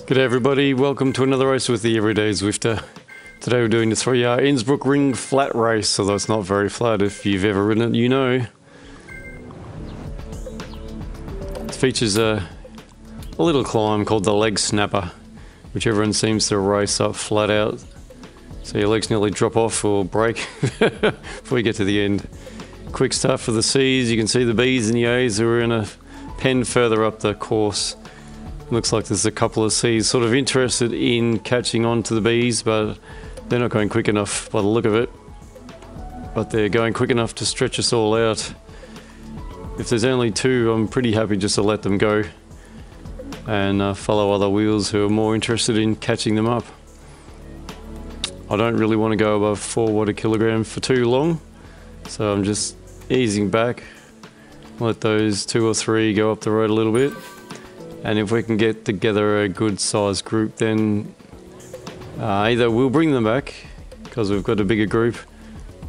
G'day everybody, welcome to another race with the Everyday Zwifter. Today we're doing the 3-hour Innsbruckring flat race, although it's not very flat. If you've ever ridden it, you know. It features a little climb called the Legsnapper, which everyone seems to race up flat out. So your legs nearly drop off or break before you get to the end. Quick start for the C's. You can see the B's and the A's who are in a pen further up the course. Looks like there's a couple of C's sort of interested in catching on to the B's, but they're not going quick enough by the look of it. But they're going quick enough to stretch us all out. If there's only two, I'm pretty happy just to let them go and follow other wheels who are more interested in catching them up. I don't really want to go above 4 watt a kilogram for too long, so I'm just easing back. Let those 2 or 3 go up the road a little bit. And if we can get together a good sized group, then either we'll bring them back because we've got a bigger group,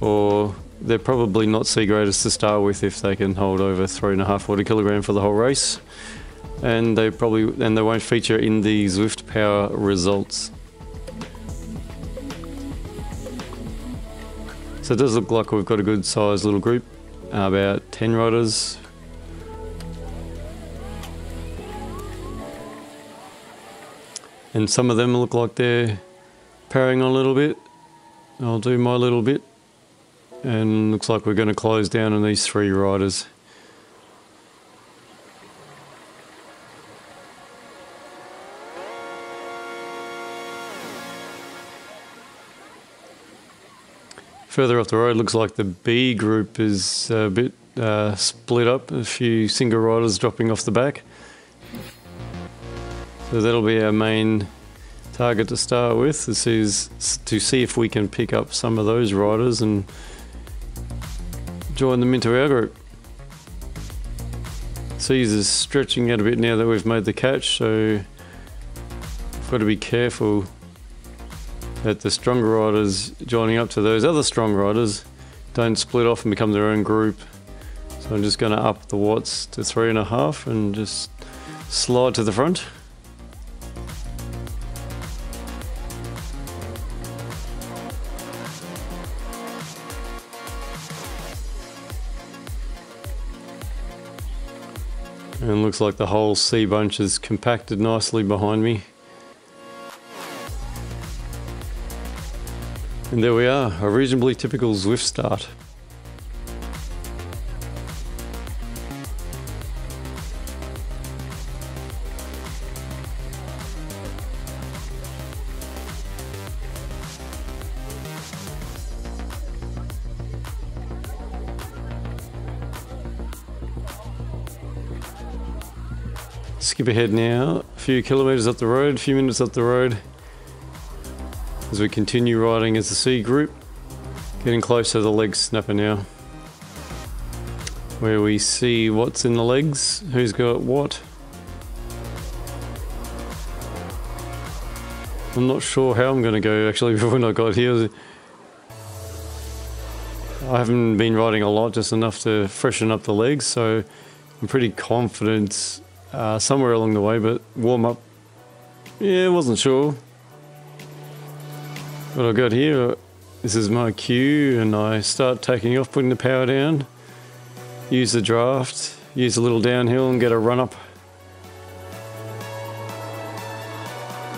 or they're probably not C graders to start with if they can hold over 3.5 watt a kilogram for the whole race. And they won't feature in the Zwift power results. So it does look like we've got a good sized little group, about 10 riders. And some of them look like they're powering on a little bit. I'll do my little bit. And looks like we're going to close down on these 3 riders. Further up the road, looks like the B group is a bit split up. A few single riders dropping off the back. So that'll be our main target to start with. This is to see if we can pick up some of those riders and join them into our group. C's is stretching out a bit now that we've made the catch, so we've got to be careful that the stronger riders joining up to those other strong riders don't split off and become their own group. So I'm just going to up the watts to 3.5 and just slide to the front. And looks like the whole C bunch is compacted nicely behind me. And there we are, a reasonably typical Zwift start. Skip ahead now, a few kilometres up the road, a few minutes up the road, as we continue riding as a C group, getting close to the Legsnapper now, where we see what's in the legs, who's got what. I'm not sure how I'm going to go actually when I got here. I haven't been riding a lot, just enough to freshen up the legs, so I'm pretty confident somewhere along the way, but warm up, yeah, wasn't sure. What I got here, this is my cue, and I start taking off, putting the power down, use the draft, use a little downhill and get a run up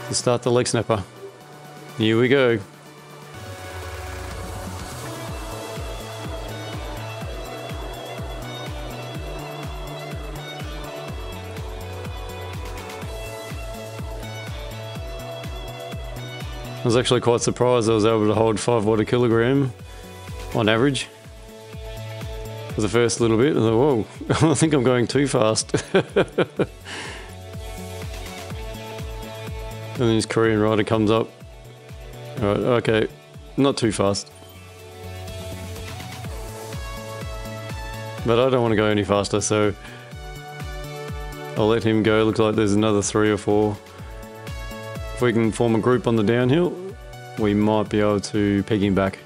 to start the Legsnapper. Here we go. I was actually quite surprised I was able to hold 5 watt a kilogram on average for the first little bit. I thought, whoa, I think I'm going too fast. And then this Korean rider comes up. All right, okay, not too fast. But I don't want to go any faster, so I'll let him go. Looks like there's another 3 or 4. If we can form a group on the downhill, we might be able to peg him back.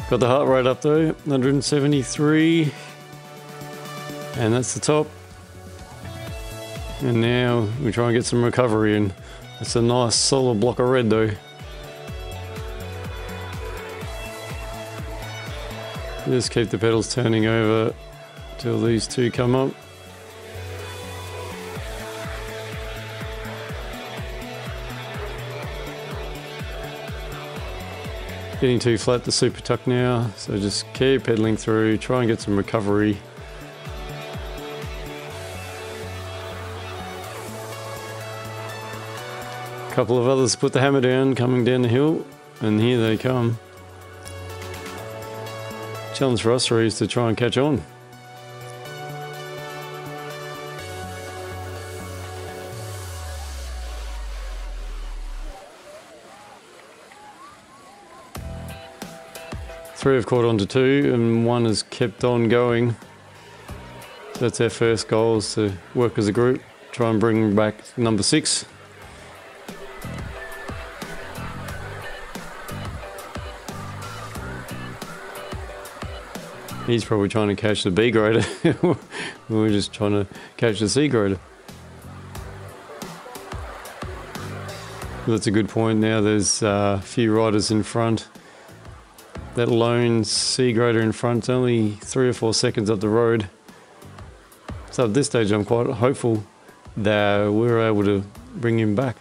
Got the heart rate up though, 173. And that's the top. And now we try and get some recovery in. It's a nice solid block of red though. Just keep the pedals turning over till these two come up. Getting too flat to super tuck now, so just keep pedaling through, try and get some recovery. A couple of others put the hammer down coming down the hill, and here they come. Challenge for us three is to try and catch on. Three have caught on to two, and one has kept on going. That's our first goal, is to work as a group, try and bring back number 6. He's probably trying to catch the B grader. We're just trying to catch the C grader. That's a good point. Now there's a few riders in front. That lone C grader in front, only 3 or 4 seconds up the road. So at this stage I'm quite hopeful that we're able to bring him back.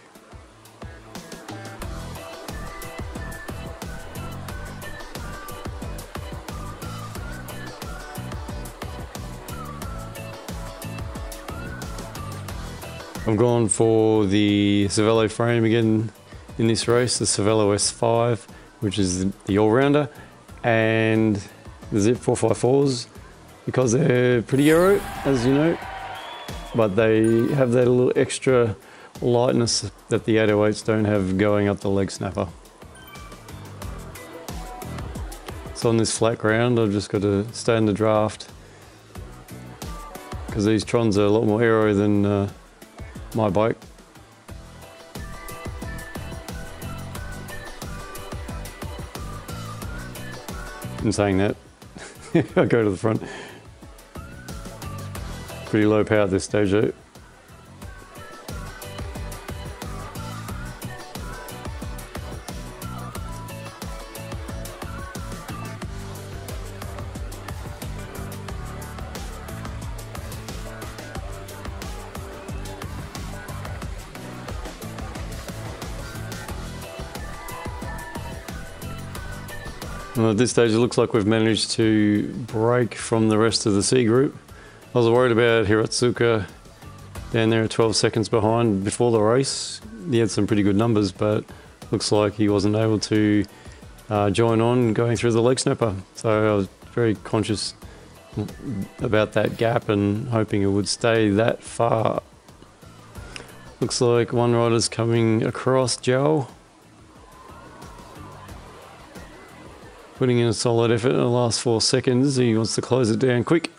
I've gone for the Cervelo frame again in this race, the Cervelo S5, which is the all-rounder, and the Zip 454s, because they're pretty aero, as you know, but they have that little extra lightness that the 808s don't have going up the Legsnapper. So on this flat ground, I've just got to stay in the draft, because these Trons are a lot more aero than my bike. In saying that, I'll go to the front. Pretty low power at this stage though. Well, at this stage it looks like we've managed to break from the rest of the C group. I was worried about Hiratsuka down there at 12 seconds behind before the race. He had some pretty good numbers, but looks like he wasn't able to join on going through the Legsnapper. So I was very conscious about that gap and hoping it would stay that far. Looks like one rider's coming across Joel. Putting in a solid effort in the last 4 seconds. He wants to close it down quick.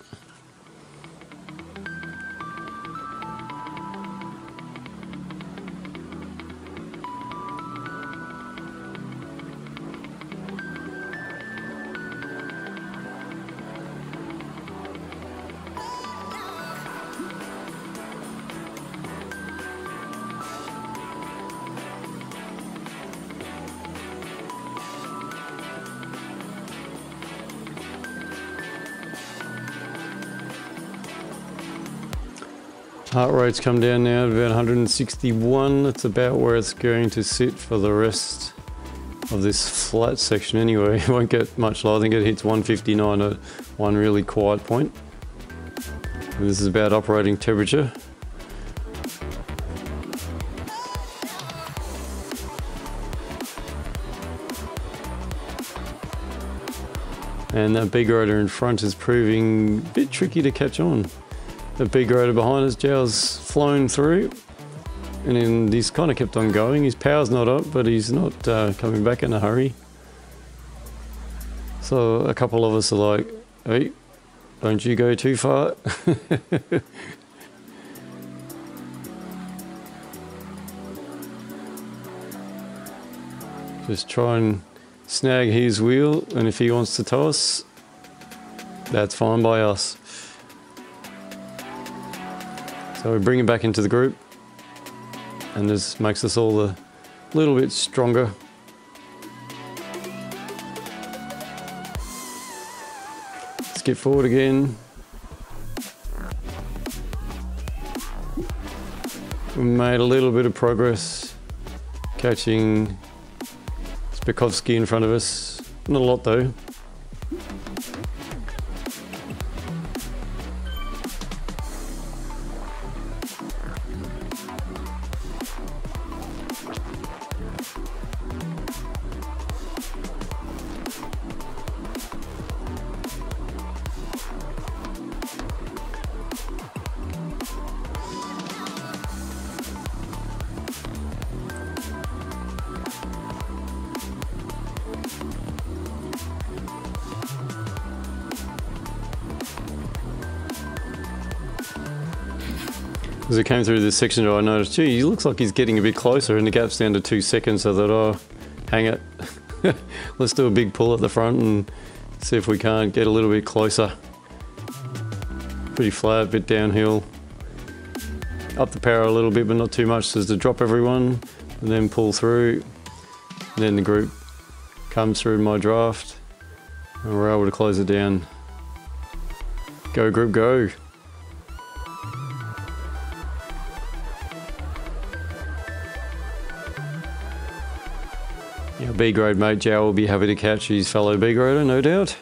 Heart rate's come down now to about 161. That's about where it's going to sit for the rest of this flat section anyway. It won't get much lower. I think it hits 159 at one really quiet point. And this is about operating temperature. And that big rotor in front is proving a bit tricky to catch on. The big rotor behind us, Joe's flown through, and then he's kind of kept on going. His power's not up, but he's not coming back in a hurry. So a couple of us are like, hey, don't you go too far. Just try and snag his wheel, and if he wants to tow us, that's fine by us. So we bring him back into the group, and this makes us all a little bit stronger. Skip forward again. We made a little bit of progress catching Spikovsky in front of us. Not a lot though. As I came through this section, I noticed, gee, he looks like he's getting a bit closer, and the gap's down to 2 seconds. So I thought, oh, hang it. Let's do a big pull at the front and see if we can't get a little bit closer. Pretty flat, bit downhill. Up the power a little bit, but not too much, so as to drop everyone and then pull through. And then the group comes through my draft and we're able to close it down. Go group, go. Our B-grade mate Jow will be happy to catch his fellow B-grader, no doubt.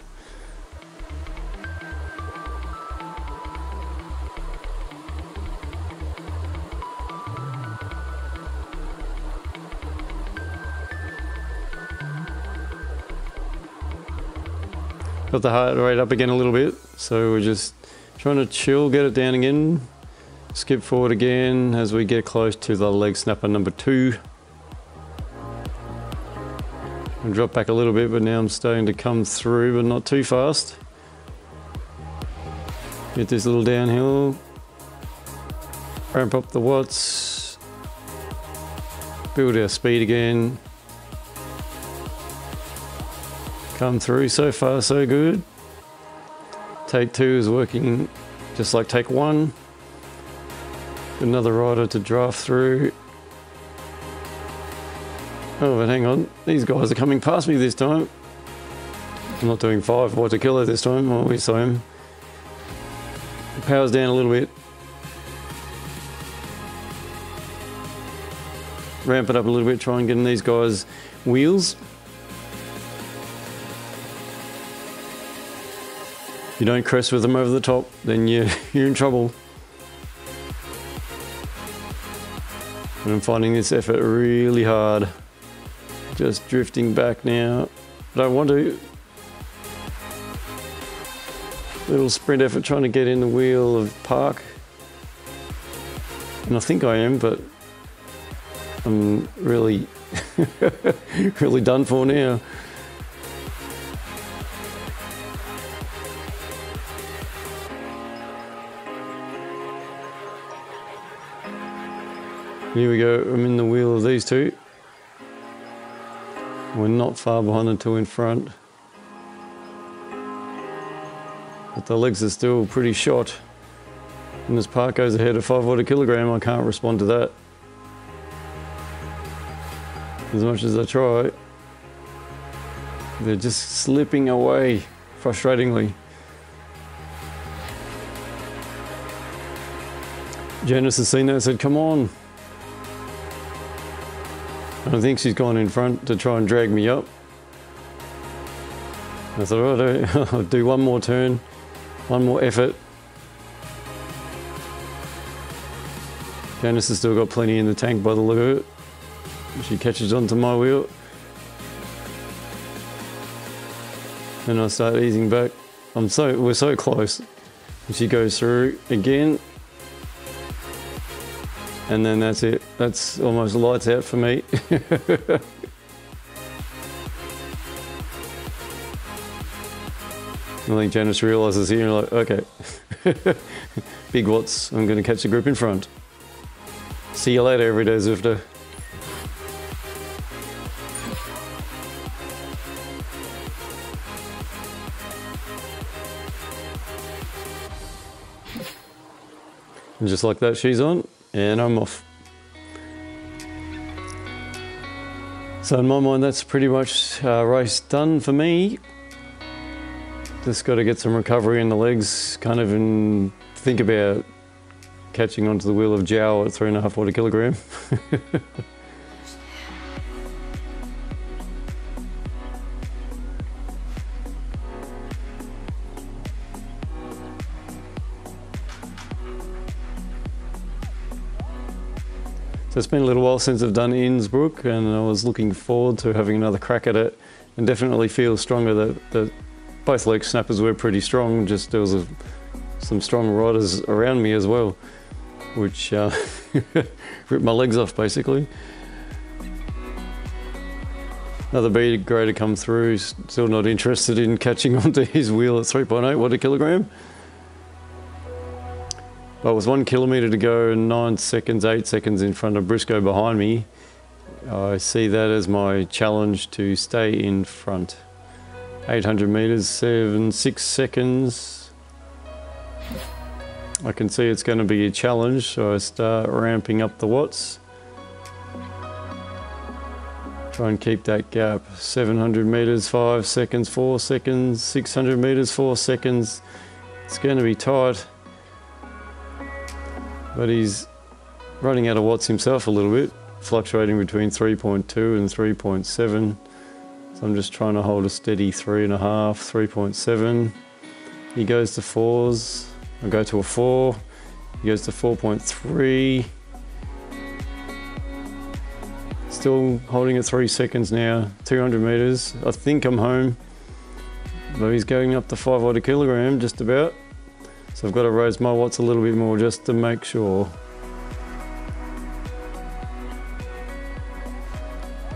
Got the heart rate up again a little bit, so we're just trying to chill, get it down again. Skip forward again as we get close to the Legsnapper number 2. I dropped back a little bit, but now I'm starting to come through, but not too fast. Get this little downhill. Ramp up the watts. Build our speed again. Come through, so far so good. Take 2 is working just like take 1. Another rider to draft through. Oh, but hang on, these guys are coming past me this time. I'm not doing 5 watts a kilo this time, well, we saw him. The power's down a little bit. Ramp it up a little bit, try and get in these guys' wheels. If you don't crest with them over the top, then you're in trouble. And I'm finding this effort really hard. Just drifting back now. I don't want to. Little sprint effort trying to get in the wheel of Park. And I think I am, but I'm really, really done for now. Here we go, I'm in the wheel of these two. We're not far behind the 2 in front. But the legs are still pretty shot. And this Park goes ahead of 5 watt a kilogram, I can't respond to that. As much as I try, they're just slipping away, frustratingly. Janice has seen that and said, come on. I think she's gone in front to try and drag me up. I thought, oh, I'll do one more turn, one more effort. Janice has still got plenty in the tank by the look of it. She catches onto my wheel. Then I start easing back. We're so close. And she goes through again. And then that's it. That's almost lights out for me. I think Janice realises here, like, okay, big watts, I'm going to catch the group in front. See you later, everyday Zwifter. And just like that, she's on, and I'm off. So in my mind, that's pretty much race done for me. Just got to get some recovery in the legs, kind of, and think about catching onto the wheel of Jow at 3.5 watt a kilogram. So it's been a little while since I've done Innsbruck, and I was looking forward to having another crack at it, and definitely feel stronger that both Legsnappers were pretty strong, just there was some strong riders around me as well, which ripped my legs off basically. Another B grader come through, still not interested in catching onto his wheel at 3.8 watt a kilogram. But with 1 kilometre to go and 9 seconds, 8 seconds in front of Briscoe behind me, I see that as my challenge to stay in front. 800 metres, 6 seconds. I can see it's going to be a challenge, so I start ramping up the watts. Try and keep that gap. 700 metres, 5 seconds, 4 seconds, 600 metres, 4 seconds. It's going to be tight. But he's running out of watts himself a little bit, fluctuating between 3.2 and 3.7. So I'm just trying to hold a steady 3.5, 3.7. He goes to 4s. I go to a 4. He goes to 4.3. Still holding at 3 seconds now, 200 metres. I think I'm home. But he's going up to 5 watt a kilogram, just about. So I've got to raise my watts a little bit more just to make sure.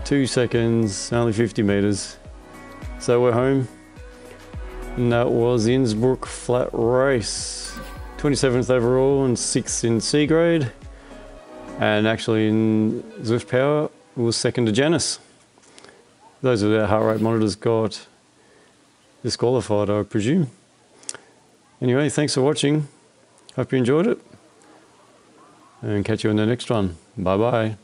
2 seconds, only 50 metres. So we're home. And that was Innsbruck flat race. 27th overall and 6th in C grade. And actually in Zwift Power, it was second to Janice. Those with our heart rate monitors got disqualified, I presume. Anyway, thanks for watching. Hope you enjoyed it. And catch you in the next one. Bye bye.